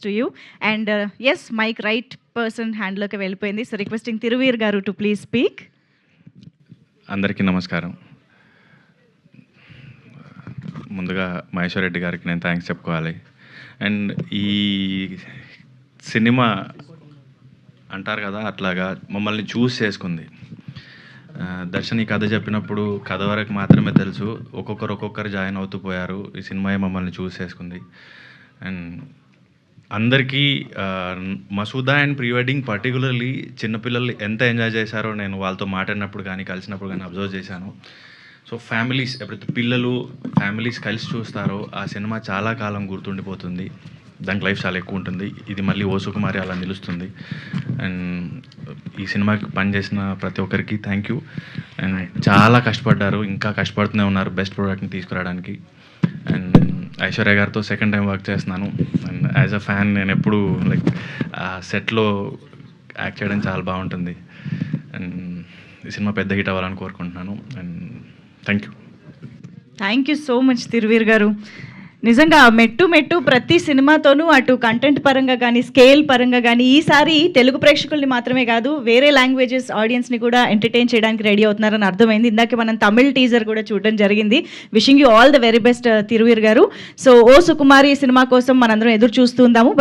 to you. And yes, mic right person handloకి వెళ్ళిపోయింది. So requesting Tiruvir garu to please speak. అందరికీ నమస్కారం. ముందుగా మహేశ్వర్ రెడ్డి గారికి నేను థ్యాంక్స్ చెప్పుకోవాలి. అండ్ ఈ సినిమా అంటారు కదా, అట్లాగా మమ్మల్ని చూస్ చేసుకుంది. దర్శన్ ఈ కథ చెప్పినప్పుడు కథ వరకు మాత్రమే తెలుసు, ఒక్కొక్కరు జాయిన్ అవుతూ పోయారు. ఈ సినిమా మమ్మల్ని చూస్ చేసుకుంది. అండ్ అందరికీ Masooda and pre wedding particularly చిన్నపిల్లలు ఎంత ఎంజాయ్ చేశారో నేను వాళ్ళతో మాట్లాడినప్పుడు కానీ కలిసినప్పుడు కానీ అబ్జర్వ్ చేశాను. సో ఫ్యామిలీస్, ఎప్పుడైతే పిల్లలు ఫ్యామిలీస్ కలిసి చూస్తారో ఆ సినిమా చాలా కాలం గుర్తుండిపోతుంది. దానికి లైఫ్ చాలా ఎక్కువ ఉంటుంది. ఇది మళ్ళీ ఓ సుకుమారి అలా నిలుస్తుంది. అండ్ ఈ సినిమాకి పనిచేసిన ప్రతి ఒక్కరికి థ్యాంక్ యూ. అండ్ చాలా కష్టపడ్డారు, ఇంకా కష్టపడుతూనే ఉన్నారు బెస్ట్ ప్రోడక్ట్ని తీసుకురావడానికి. అండ్ ఐశ్వర్య గారితో సెకండ్ టైం వర్క్ చేస్తున్నాను. అండ్ యాజ్ అ ఫ్యాన్ నేను ఎప్పుడు లైక్ సెట్లో యాక్ట్ చేయడం చాలా బాగుంటుంది. అండ్ ఈ సినిమా పెద్ద హిట్ అవ్వాలని కోరుకుంటున్నాను. And thank you so much Thiruveer గారు. నిజంగా మెట్టు ప్రతి సినిమాతోనూ అటు కంటెంట్ పరంగా కానీ స్కేల్ పరంగా కానీ ఈసారి తెలుగు ప్రేక్షకుల్ని మాత్రమే కాదు వేరే లాంగ్వేజెస్ ఆడియన్స్ని కూడా ఎంటర్టైన్ చేయడానికి రెడీ అవుతున్నారని అర్థమైంది. ఇందాక మనం తమిళ్ టీజర్ కూడా చూడడం జరిగింది. Wishing you all the very best Thiruveer గారు. సో ఓ సుకుమారి సినిమా కోసం మనందరం ఎదురు చూస్తుందాము.